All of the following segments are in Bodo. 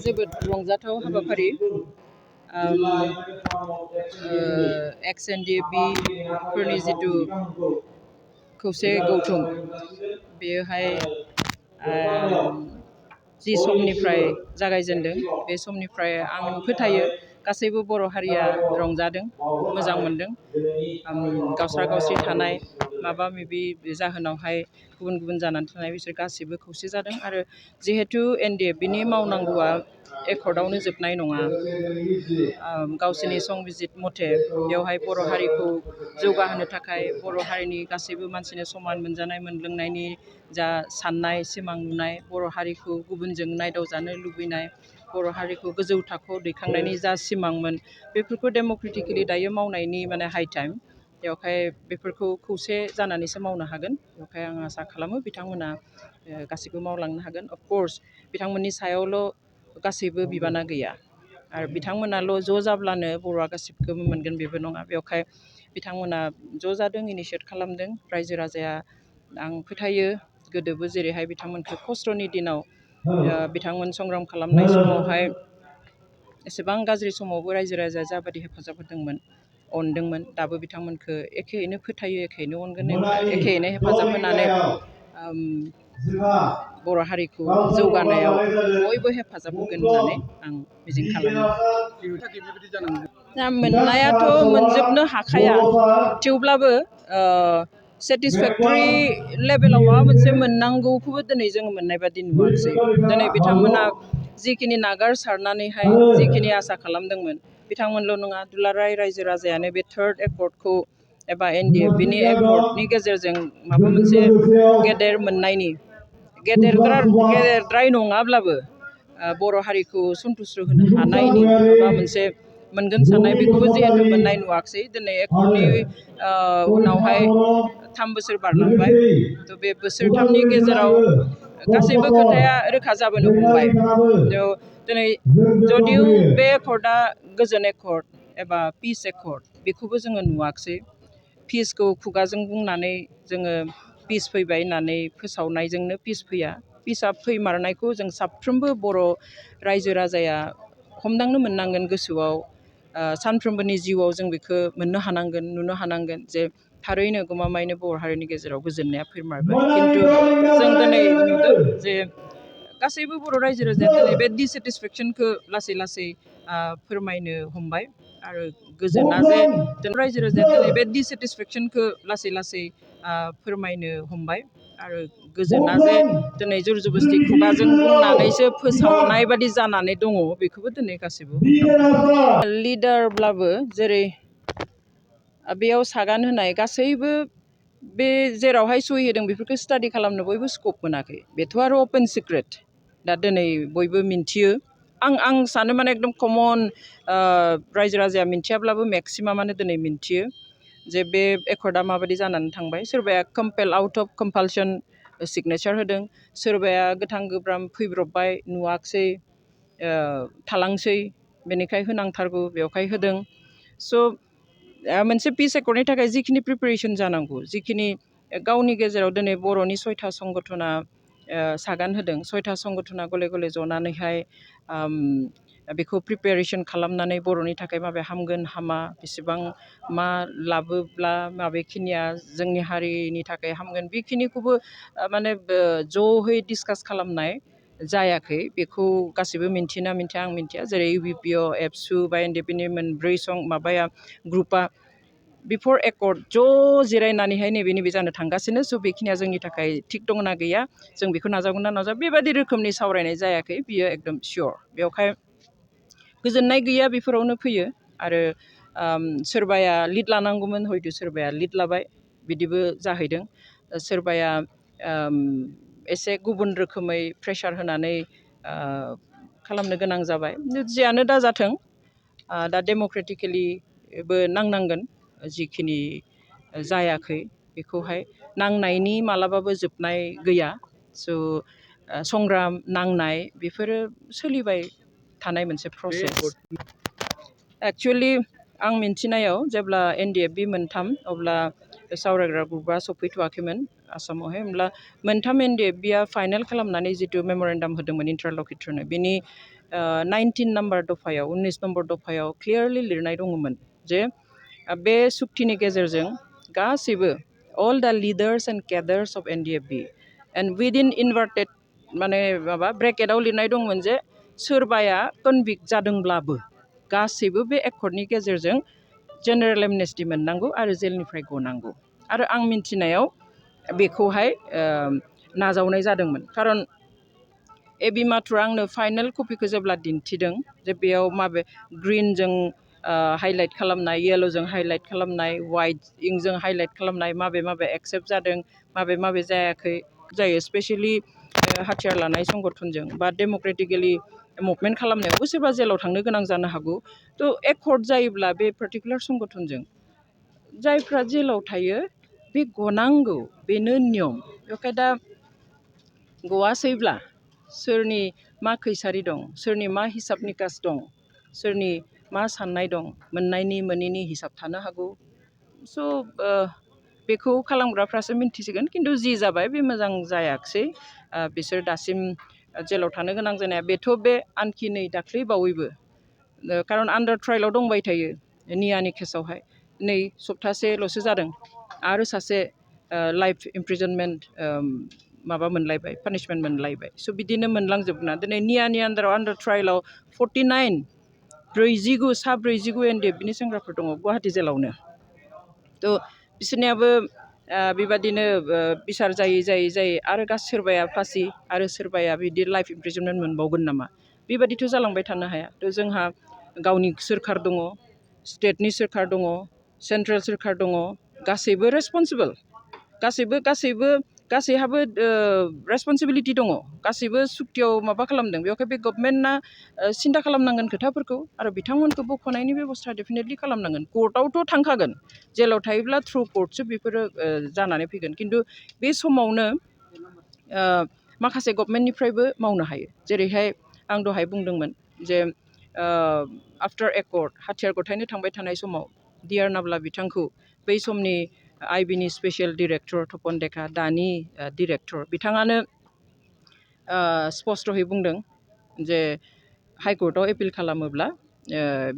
जोबोद रंजाथाव हाबाफारि XNDP फोरनि जिथु खौसे गौथुम बेयोहाय जि समनिफ्राय जागायजेनदों बे समनिफ्राय आं फोथायो गासैबो बर' हारिया रंजादों मोजां मोनदों गावस्रा गावस्रि थानाय माबा माबि जाहोनावहाय गुबुन गुबुन जानानै थानाय बिसोर गासैबो खौसे जादों आरो जिहेतु NDFBनि मावनांगौआ एकर्डआवनो जोबनाय नङा गावसोरनि संबिजित मथे बेवहाय बर' हारिखौ जौगाहोनो थाखाय बर' हारिनि गासैबो मानसिनो समान मोनजानाय मोनलोंनायनि जा साननाय सिमां नुनाय बर' हारिखौ गुबुनजों नायदावजानो लुबैनाय बर' हारिखौ गोजौ थाखोआव दैखांनायनि जा सिमांमोन बेफोरखौ डेम'क्रेटिकेलि दायो मावनायनि हाइ टाइम बेवहाय बेफोरखौ खौसे जानानैसो मावनो हागोन बेवहाय आं आसा खालामो बिथांमोना गासैबो मावलांनो हागोन अफकर्स बिथांमोननि सायावल' गासैबो बिबाना गैया आरो बिथांमोनाल' ज' जाब्लानो बर'आ गासिबखौबो मोनगोन बेबो नङा बेवहाय बिथांमोना ज' जादों इनिशियेट खालामदों रायजो राजाया आं फोथायो गोदोबो जेरैहाय बिथांमोनखौ खस्थ'नि दिनाव बिथांमोन संग्राम खालामनाय समावहाय एसेबां गाज्रि समावबो रायजो राजाया जाबायदि हेफाजाब होदोंमोन अनदोंमोन दाबो बिथांमोनखौ एखेयैनो फोथायो एखेयैनो अनगोन एखेयैनो हेफाजाब होनानै बर' हारिखौ जौगानायाव बयबो हेफाजाब होगोन होननानै आं मिजिं खालामो मोननायाथ' मोनजोबनो हाखाया थेवब्लाबो सेटिसफेक्टरि लेभेलाव माबा मोनसे मोननांगौखौबो दिनै जोङो मोननाय बादि नुवाखिसै दिनै बिथांमोना जिखिनि नागारसारनानैहाय जिखिनि आसा खालामदोंमोन बिथांमोनल' नङा दुलाराय रायजो राजायानो बे थार्ड एकर्डखौ एबा NDFBनि एकर्डनि गेजेरजों माबा मोनसे गेदेर मोननायनि गेदेरद्राय नङाब्लाबो बर' हारिखौ सन्थुस्र' होनो हानायनि माबा मोनसे मोनगोन साननाय बेखौबो जिहेतु मोननाय नुवाखिसै दिनै एकर्डनि उनावहाय 3 बोसोर बारलांबाय थ' बे बोसोरथामनि गेजेराव गासैबो खोथाया रोखा जाबोनो हमबाय दिनै जदिउ बे एकर्डआ गोजोन एकर्ड एबा पिस एकर्ड बेखौबो जोङो नुवाखिसै पिसखौ खुगाजों बुंनानै जोङो पिस फैबाय होननानै फोसावनायजोंनो पिस फैया पिसआ फैमारनायखौ जों साफ्रोमबो बर' रायजो राजाया हमदांनो मोननांगोन गोसोआव सानफ्रोमबोनि जिउआव जों बेखौ मोननो हानांगोन नुनो हानांगोन जे थारैनो गमामायैनो बर' हारिनि गेजेराव गोजोननाया फैमारबाय खिन्थु जों दिनै नुदों जे गासैबो बर' रायजो राजाया दिनै बे डिसेटिसफेक्सनखौ लासै लासै फोरमायनो हमबाय आरो गोजोना जे रायजो राजाया दिनै बे डिसेटिसफेक्सनखौ लासै लासै फोरमायनो हमबाय आरो गोजोना जे दिनै जुर जबस्ति खुगाजों बुंनानैसो फोसावनाय बादि जानानै दङ बेखौबो दिनै गासैबो लिडारब्लाबो जेरै बेयाव सागान होनाय गासैबो बे जेरावहाय सहि होदों बेफोरखौ स्टाडि खालामनो बयबो स्कप मोनाखै बेथ' आरो अपेन सिक्रेट दा दिनै बयबो मिन्थियो आं सानो एकदम कमन रायजो राजाया मिन्थियाब्लाबो मेक्सिमामानो दिनै मिन्थियो जे बे एकर्डआ माबायदि जानानै थांबाय सोरबाया कम्पेल आउट अफ कम्पालसन सिगनेचार होदों सोरबाया गोथां गोब्राम फैब्रबबाय नुवाखिसै थालांसै बेनिखाय होनांथारगौ बेवहाय होदों स' मोनसे पिस एकर्डनि थाखाय जिखिनि प्रिपेरेसन जानांगौ जिखिनि गावनि गेजेराव दिनै बर'नि 6था संगठना सागान होदों 6था संगठना गले गले जनानैहाय बेखौ प्रिपेरेसन खालामनानै बर'नि थाखाय माबे हामगोन हामा बेसेबां मा लाबोब्ला माबेखिनिया जोंनि हारिनि थाखाय हामगोन बेखिनिखौबो ज'है डिसकास खालामनाय जायाखै बेखौ गासैबो मिन्थिना मिन्थिया आं मिन्थिया जेरै UBPO एबसु बा NDFBनि मोनब्रै ग्रुपआ बिफर एकर्ड ज' जिरायनानैहाय नैबे जानो थांगासिनो स' बेखिनिया जोंनि थाखाय थिग दंना गैया जों बेखौ नाजावगोन ना नाजा बेबायदि रोखोमनि सावरायनाय जायाखै बियो एकदम सियर बेवहाय गोजोननाय गैया बेफोरावनो फैयो आरो सोरबाया लिड लानांगौमोन हयथ' सोरबाया लिड लाबाय बिदिबो जाहैदों सोरबाया एसे गुबुन रोखोमै प्रेसार होनानै खालामनो गोनां जाबाय जियानो दाजाथों दा डेम'क्रेटिकेलिबो नांनांगोन जिखिनि जायाखै बेखौहाय नांनायनि मालाबाबो जोबनाय गैया स' संग्राम नांनाय बेफोरो सोलिबाय थानाय मोनसे प्रसेस एक्चुवेलि आं मिन्थिनायाव जेब्ला NDFB मोनथाम अब्ला सावरायग्रा ग्रुपआ सफैथ'वाखैमोन आसामावहाय होमब्ला मोनथाम NDFB फाइनेल खालामनानै जितु मेम'रेन्डाम होदोंमोन इन्टारलकिटरनो बिनि 19 नाम्बार दफायाव 19 नम्बर दफायाव क्लियारलि लिरनाय दङमोन जे बे सुक्तिनि गेजेरजों गासैबो all the leaders and cadres of NDFB and within inverted माने माबा ब्रेकेटआव लिरनाय दंमोन जे सोरबाया कनभिक्ट जादोंब्लाबो गासैबो बे एकर्डनि गेजेरजों जेनेरेल एमनेस्टि मोननांगौ आरो जेलनिफ्राय गनांगौ आरो आं मिन्थिनायाव बेखौहाय नाजावनाय जादोंमोन खारन एबि माथुरा आंनो फाइनेल कपिखौ जेब्ला दिन्थिदों जे बेयाव माबे ग्रिनजों हाइलाइट खालामनाय येल'जों हाइलाइट खालामनाय वाइट इंजों हाइलाइट खालामनाय माबे माबे एक्सेप्ट जादों माबे माबे जायाखै जायो स्पेसियेलि हाथियार लानाय संगठनजों बा डेम'क्रेटिकेलि मुभमेन्ट खालामनायावबो सोरबा जेलाव थांनो गोनां जानो हागौ थ' एकर्ड जायोब्ला बे पार्टिकुलार संगठनजों जायफ्रा जेलाव थायो बे गनांगौ बेनो नियम बेखाय दा गवासैब्ला सोरनि मा खैसारि दं सोरनि मा हिसाब निकास दं सोरनि मा साननाय दं मोननायनि मोनैनि हिसाब थानो हागौ स' बेखौ खालामग्राफ्रासो मिन्थिसिगोन खिन्थु जि जाबाय बे मोजां जायाखिसै बिसोर दासिम जेलाव थानो गोनां जानाया बेथ' बे आनखि नै दाख्लै बावैबो खारन आन्डार ट्रायेलाव दंबाय थायो नियानि केसावहाय नै सप्तासेल'सो जादों आरो सासे लाइफ इमप्रिजनमेन्ट माबा मोनलायबाय पानिशमेन्ट मोनलायबाय स' बिदिनो मोनलांजोबना दिनै नियानि आन्डार ट्रायेलाव 49 ब्रैजिगु NDFBनि सेंग्राफोर दङ गुवाहाटि जेलावनो थ' बिसोरनियाबो बेबादिनो बिसार जायै आरो सोरबाया फासि आरो सोरबाया बिदि लाइफ इमप्रिजनमेन्ट मोनबावगोन नामा बेबादिथ' जालांबाय थानो हाया थ' जोंहा गावनि सोरखार दङ स्टेटनि सोरखार दङ सेन्ट्रेल सोरखार दङ गासैबो रेसपन्सिबोल गासैहाबो रेसपन्सिबिलिटि दङ गासैबो सुक्तियाव माबा खालामदों बेवहाय बे गभर्नमेन्टआ सिन्था खालामनांगोन खोथाफोरखौ आरो बिथांमोनखौ बख'नायनि बेबस्था डेफिनेटलि खालामनांगोन कर्टआवथ' थांखागोन जेलाव थायोब्ला थ्रु कर्टसो बेफोरो जानानै फैगोन खिन्थु बे समावनो माखासे गभर्नमेन्टनिफ्रायबो मावनो हायो जेरैहाय आं दहाय बुंदोंमोन जे आफ्टार एकर्ड हाथियार गथायनो थांबाय थानाय समाव डिआर नाब्ला बिथांखौ बै समनि आइबिनि स्पेसियेल डिरेक्टर तपन डेका दानि डिरेक्टर बिथाङानो स्पष्टहै बुंदों जे हाइकर्टआव एपिल खालामोब्ला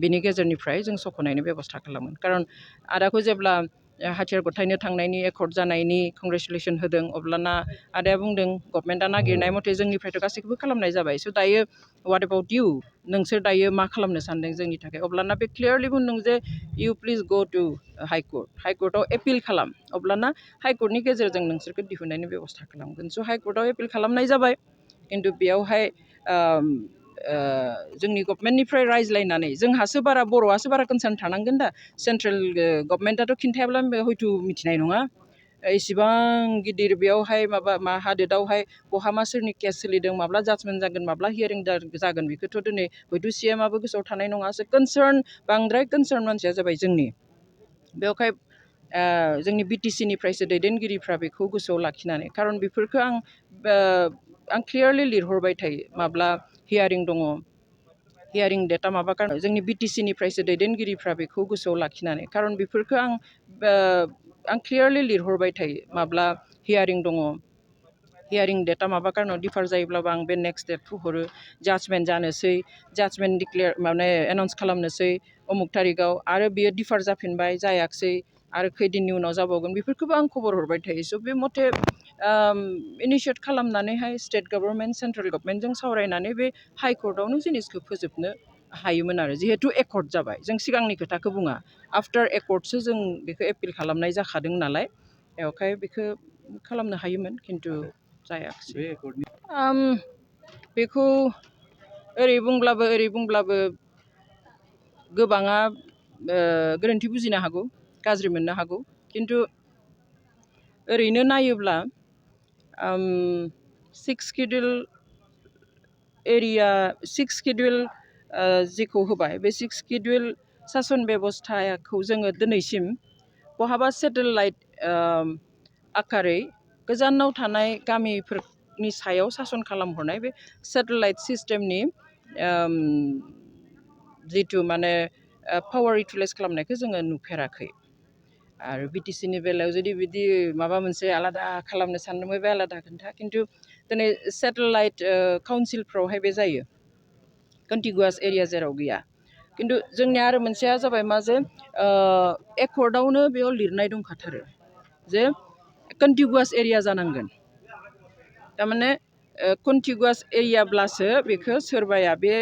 बिनि गेजेरनिफ्राय जों सख'नायनि बेबस्था खालामगोन खारन आदाखौ जेब्ला हाथियार गथायनो थांनायनि एकर्ड जानायनि कंग्रेसुलेसन होदों अब्लाना आदाया बुंदों गभर्नमेन्टआ नागिरनाय मथे जोंनिफ्रायथ' गासैखौबो खालामनाय जाबाय स' दायो वाट एबाउट इउ नोंसोर दायो मा खालामनो सानदों जोंनि थाखाय अब्लाना बे क्लियारलि बुंदों जे इउ प्लिज गो टु हाइकर्टआव एपिल खालाम अब्लाना हाइकर्टनि गेजेरजों नोंसोरखौ दिहुननायनि बेबस्था खालामगोन स' हाइकर्टआव एपिल खालामनाय जाबाय खिन्थु बेयावहाय जोंनि गभर्नमेन्टनिफ्राय रायज्लायनानै जोंहासो बारा बर'आसो बारा कनसार्न थानांगोन दा सेन्ट्रेल गभर्नमेन्टआथ' खिन्थायाब्ला हयथ' मिथिनाय नङा इसिबां गिदिर बेयावहाय मा हादोरावहाय बहा मा सोरनि केस सोलिदों माब्ला जाजमेन्ट जागोन माब्ला हियारिं जागोन बेखौथ' दिनै हयथ' CMआबो गोसोआव थानाय नङा बांद्राय कनसार्न मानसिया जाबाय जोंनि बेवहाय जोंनि BTCनिफ्रायसो दैदेनगिरिफ्रा बेखौ गोसोआव लाखिनानै खारन बेफोरखौ आं क्लियारलि लिरहरबाय थायो माब्ला हियारिं दङ हियारिं डेटआ माबा खारन जोंनि BTCनिफ्रायसो दैदेनगिरिफ्रा बेखौ गोसोआव लाखिनानै खारन बेफोरखौ आं क्लियारलि लिरहरबाय थायो माब्ला हियारिं दङ हियारिं डेटआ माबा कारनाव डिफार जायोब्लाबो आं बे नेक्स्ट डेटखौ हरो जाजमेन्ट जानोसै जाजमेन्ट डिक्लेयार एनाउन्स खालामनोसै अमुक थारिखआव आरो बियो डिफार जाफिनबाय जायाखिसै आरो खैदिननि उनाव जाबावगोन बेफोरखौबो आं खबर हरबाय थायो स' बे मथे इनिशियेट खालामनानैहाय स्टेट गभर्नमेन्ट सेन्ट्रेल गभर्नमेन्टजों सावरायनानै बे हाइकर्टआवनो जिनिसखौ फोजोबनो हायोमोन आरो जिहेथु एकर्ड जाबाय जों सिगांनि खोथाखौ बुङा आफ्टार एकर्डसो जों बेखौ एपिल खालामनाय जाखादों नालाय बेवहाय बेखौ खालामनो हायोमोन खिन्थु जायाखिसै बेखौ ओरै बुंब्लाबो गोबाङा गोरोन्थि बुजिनो हागौ गाज्रि मोननो हागौ खिन्थु ओरैनो नायोब्ला 6 शिड्युल जेखौ होबाय बे 6 शिड्युल सासन बेबस्थाखौ जोङो दिनैसिम बहाबा सेटेलाइट आकारै गोजानाव थानाय गामिफोरनि सायाव सासन खालामहरनाय बे सेटेलाइट सिस्टेमनि जिथु माने पावार इउटिलाइज खालामनायखौ जोङो नुफेराखै आरो बिटिसिनि बेलायाव जुदि बिदि माबा मोनसे आलादा खालामनो सानदोंबा बे आलादा खोथा खिन्थु दिनै सेटेलाइट काउन्सिलफ्रावहाय बे जायो कन्टिगुवास एरिया जेराव गैया खिन्थु जोंनिया आरो मोनसेया जाबाय मा जे एकर्डआवनो बेयाव लिरनाय दंखाथारो जे कन्टिगुवास एरिया जानांगोन थारमाने कन्टिगुवास एरियाब्लासो बेखौ सोरबाया बे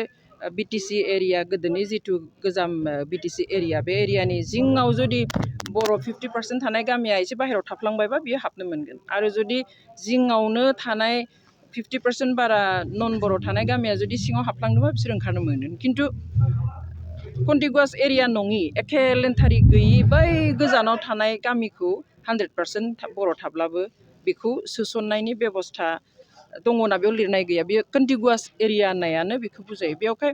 बिटिसि एरिया गोदोनि जिथु गोजाम बिटिसि एरिया बे एरियानि जिङाव जुदि बर' 50% थानाय गामिया एसे बाहेरायाव थाफ्लांबायबा बियो हाबनो मोनगोन आरो जुदि जिङावनो थानाय 50% बारा नन बर' थानाय गामिया जुदि सिङाव हाबलांदोंबा बिसोर ओंखारनो मोनगोन खिन्थु कन्टिगुवास एरिया नङि एखे लेन्थारि गैयि बै गोजानाव थानाय गामिखौ 100% बर' थाब्लाबो बेखौ सोसननायनि बेबस्था दङना बेयाव लिरनाय गैया बेयो कन्टिगुवास एरिया होननायानो बेखौ बुजायो बेयावहाय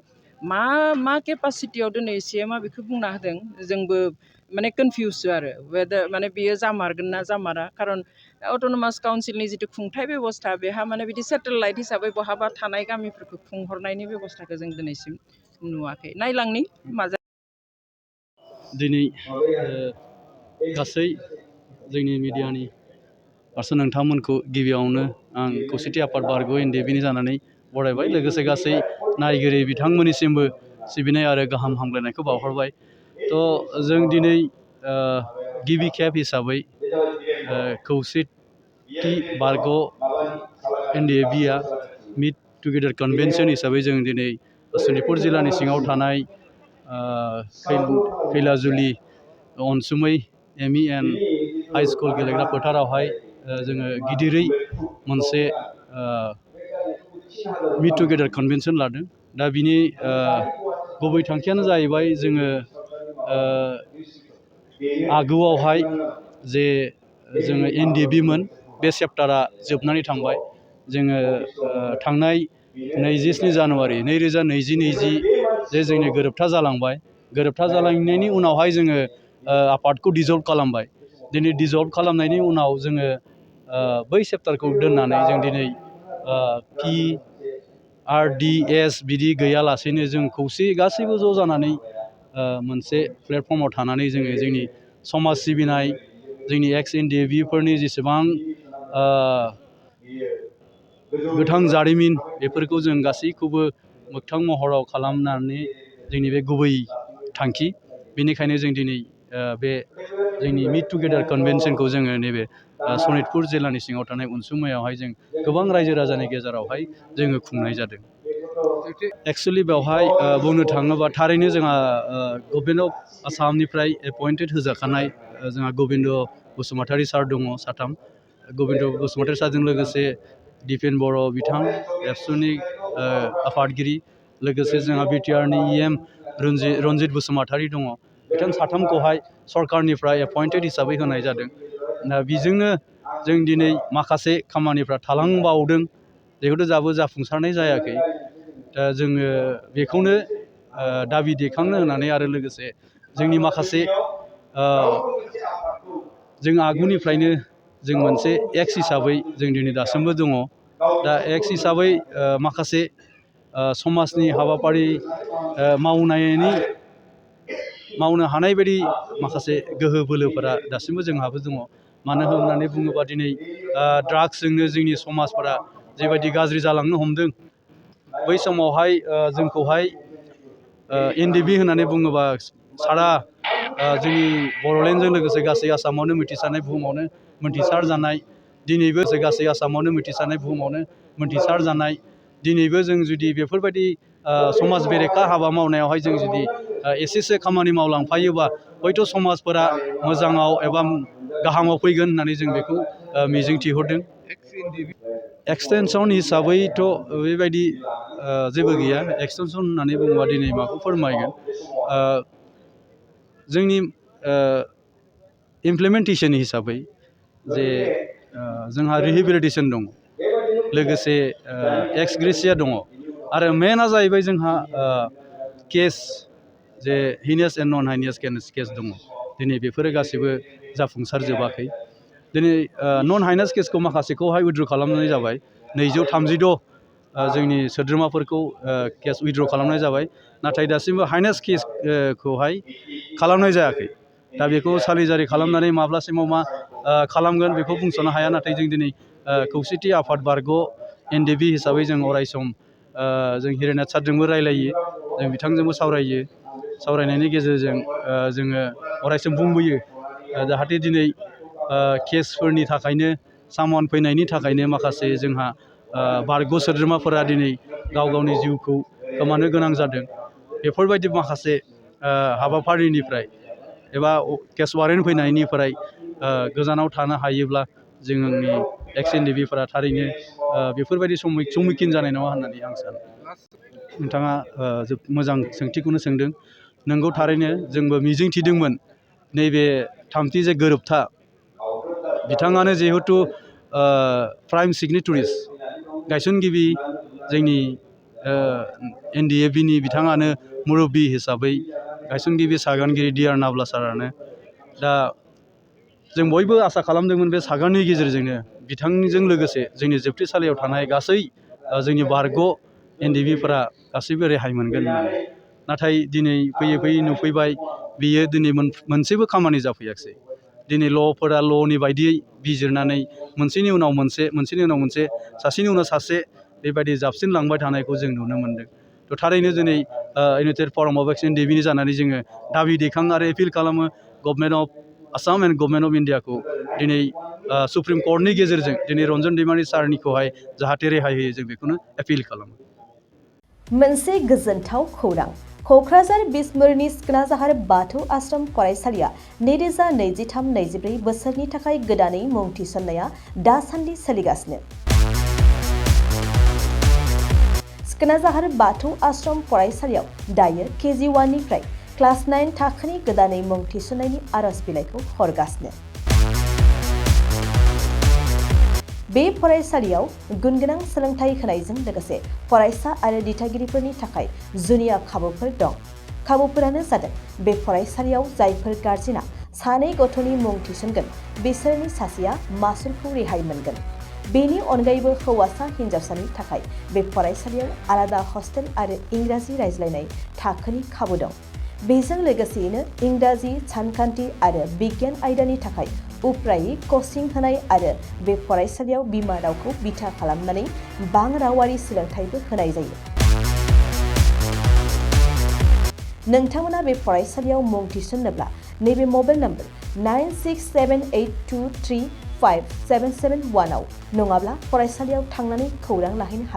मा केपासिटियाव दिनै सिएमआ बेखौ बुंना होदों जोंबो माने कनफिउसो आरो वेदार माने बेयो जामारगोन ना जामारा खारन अट'नमास काउन्सिलनि जिथु खुंथाय बेबस्था बेहा माने बिदि सेटेलाइट हिसाबै बहाबा थानाय गामिफोरखौ खुंहरनायनि बेबस्थाखौ जों दिनैसिम नुवाखै नायलांनि मा दिनै गासै जोंनि मिडियानि फारसे नोंथांमोनखौ गिबियावनो आं खौसेथि आफाद बारग' एनडिएफबिनि जानानै बरायबाय लोगोसे गासै नायगिरि बिथांमोननिसिमबो सिबिनाय आरो गाहाम हामलायनायखौ बावहरबाय थ' जों दिनै गिबि खेब हिसाबै खौसेथि बारग' एनडिएफबिआ मिट टुगेदार कनभेनसन हिसाबै जों दिनै सनितपुर जिल्लानि सिङाव थानाय खैलाजुलि अनसुमै एमइ एन्ड हाइ स्कुल गेलेग्रा फोथारावहाय जोङो गिदिरै मोनसे मिट टुगेदार कनभेनसन लादों दा बिनि गुबै थांखियानो जाहैबाय जोङो आगोआवहाय जे जोङो एनडिएफबिमोन बे चेप्टारा जोबनानै थांबाय जोङो थांनाय 27 जानुवारि 2020 जे जोंनि गोरोबथा जालांबाय गोरोबथा जालांनायनि उनावहाय जोङो आफादखौ डिजल्भ खालामबाय दिनै डिजल्भ खालामनायनि उनाव जोङो बै चेप्टारखौ दोननानै जों दिनै PRDS बिदि गैयालासेनो जों खौसे गासैबो ज' जानानै मोनसे प्लेटफर्माव थानानै जोङो जोंनि समाज सिबिनाय जोंनि एक्स एनडिएफबिफोरनि जेसेबां गोथां जारिमिन बेफोरखौ जों गासैखौबो मोगथां महराव खालामनानै जोंनि बे गुबै थांखि बेनिखायनो जों दिनै बे जोंनि मिट टुगेदार कनभेनसनखौ जोङो नैबे सनितपुर जिल्लानि सिङाव थानाय अनसुमैयावहाय जों गोबां रायजो राजानि गेजेरावहाय जोङो खुंनाय जादों एक्सुवेलि बेवहाय बुंनो थाङोबा थारैनो जोंहा गभर्नमेन्ट अफ आसामनिफ्राय एपइन्टेड होजाखानाय जोंहा गबिन्द बसुमतारी सार दङ साथाम गबिन्द बसुमतारी सारजों लोगोसे दिपेन बर' बिथां एबसुनि आफादगिरि लोगोसे जोंहा बिटिआरनि इएम रनजित बसुमतारी दङ बिथां साथामखौहाय सरकारनिफ्राय एपइन्टेड हिसाबै होनाय जादों दा बेजोंनो जों दिनै माखासे खामानिफ्रा थालांबावदों बेखौथ' दाबो जाफुंसारनाय जायाखै दा जोङो बेखौनो दाबि दैखांनो होनानै आरो लोगोसे जोंनि माखासे जों आगुनिफ्रायनो जों मोनसे एक्स हिसाबै जों दिनै दासिमबो दङ दा एक्स हिसाबै माखासे समाजनि हाबाफारि मावनो हानाय बायदि माखासे गोहो बोलोफोरा दासिमबो जोंहाबो दङ मानो होननानै बुङोबा दिनै ड्राग्सजोंनो जोंनि समाजफोरा जेबायदि गाज्रि जालांनो हमदों बै समावहाय जोंखौहाय एनडिएफबि होननानै बुङोबा सारा जोंनि बड'लेण्डजों लोगोसे गासै आसामावनो मिथिसारनाय बुहुमावनो मोनथिसार जानाय दिनैबो गासै आसामावनो मिथिसारनाय बुहुमावनो मोनथिसार जानाय दिनैबो जों जुदि बेफोरबायदि समाज बेरेखा हाबा मावनायावहाय जों जुदि एसेसो खामानि मावलांफायोबा हयथ' समाजफोरा मोजाङाव एबा गाहामाव फैगोन होननानै जों बेखौ मिजिंथिहरदों एक्सटेनसन हिसाबैथ' बेबायदि जेबो गैया एक्सटेनसन होननानै बुङोबा दिनै माखौ फोरमायगोन जोंनि इमप्लिमेन्टेसन हिसाबै जे जोंहा रिहेबिलिटेसन दङ लोगोसे एक्स ग्रेसिया दङ आरो मेनआ जाहैबाय जोंहा केस जे हिनियास एन्ड नन हाइनियास केस दङ दिनै बेफोरो गासैबो जाफुंसारजोबाखै दिनै नन हाइनास केसखौ माखासेखौहाय उइथड्र खालामनाय जाबाय 236 जोंनि सोद्रोमाफोरखौ केस उइथड्र खालामनाय जाबाय नाथाय दासिमबो हाइनास केसखौहाय खालामनाय जायाखै दा बेखौ सालिजारि खालामनानै माब्लासिमाव मा खालामगोन बेखौ बुंस'नो हाया, नाथाय जों दिनै खौसेथि आफाद बारग' NDB हिसाबै जों अरायसम जों हिरेनाथ सारजोंबो रायलायो, जों बिथांजोंबो सावरायो, सावरायनायनि गेजेरजों जोङो अरायसम बुंबोयो जाहाथे दिनै केसफोरनि थाखायनो सामन फैनायनि थाखायनो माखासे जोंहा बारग' सोद्रोमाफोरा दिनै गाव गावनि जिउखौ खोमानो गोनां जादों। बेफोरबायदि माखासे हाबाफारिनिफ्राय एबा केस वारेन्ट फैनायनिफ्राय गोजानाव थानो हायोब्ला जोंनि एक्स NDBफोरा थारैनो बेफोरबायदि सम्मुखिन जानाय नङा होननानै आं सानो। नोंथाङा मोजां सोंथिखौनो सोंदों। नोंगौ, थारैनो जोंबो मिजिंथिदोंमोन नैबे थामथि जे गोरोबथा, बिथाङानो जिहेथु प्राइम सिगनेटरिस गायसनगिरि जोंनि NDABनि बिथाङानो मुरब्बी हिसाबै गायसनगिरि सागानगिरि DR नाब्ला सारानो। दा जों बयबो आसा खालामदोंमोन बे सागाननि गेजेरजोंनो बिथांजों लोगोसे जोंनि जोबथेसालियाव थानाय गासै जोंनि बारग' NDBफोरा गासैबो रेहाय मोनगोन होननानै। नाथाय दिनै फैयै फैयै नुफैबाय बियो दिनै मोनसेबो खामानि जाफैयाखिसै। दिनै ल'फोरा ल'नि बायदियै बिजिरनानै मोनसेनि उनाव मोनसे, मोनसेनि उनाव मोनसे, सासेनि उनाव सासे बेबायदि जाबसिनलांबाय थानायखौ जों नुनो मोन्दों। थ' थारैनो दिनै इउनाइटेड फराम अफ एक्स NDBनि जानानै जोङो दाबि दैखाङो आरो एपिल खालामो government of Assam and government of इन्डियाखौ दिनै सुप्रिम कर्टनि गेजेरजों दिनै रन्जन दैमारि सारनिखौहाय जाहाथे रेहाय होयो, जों बेखौनो एपिल खालामो। मोनसे गोजोनथाव खौरां। क'क्राझार बिसमुरिनि सिखोनाजाहार बाथौ आश्रम फरायसालिया 2023-24 बोसोरनि थाखाय गोदानै मुं थिसननाया दासान्दि सोलिगासिनो। सिखोनाजाहार बाथौ आश्रम फरायसालियाव दायो KG 1 निफ्राय क्लास 9 थाखोनि गोदानै मुं थिसननायनि आरज बिलाइखौ हरगासिनो। बे फरायसालियाव गुनगोनां सोलोंथाइ होनायजों लोगोसे फरायसा आरो दिथागिरिफोरनि थाखाय जुनिया खाबुफोर दं। खाबुफोरानो जादों बे फरायसालियाव जायफोर गार्जेना सानै गथ'नि मुं थिसनगोन बिसोरनि सासेया मासुलखौ रेहाय मोनगोन। बेनि अनगायैबो हौवासा हिन्जावसानि थाखाय बे फरायसालियाव आलादा हस्टेल आरो इंराजि रायज्लायनाय थाखोनि खाबु दं। बेजों लोगोसेयैनो इंराजि, सानखान्थि आरो बिगियान आयदानि थाखाय उफ्रायै कचिं होनाय आरो बे फरायसालियाव बिमा रावखौ बिथा खालामनानै बां रावारि सोलोंथाइबो होनाय जायो। नोंथांमोना बे फरायसालियाव मुं थिसन्नोब्ला नैबे मबाइल नम्बर 9678235771 आव नङाब्ला फरायसालियाव थांनानै खौरां लाहैनो हागोन।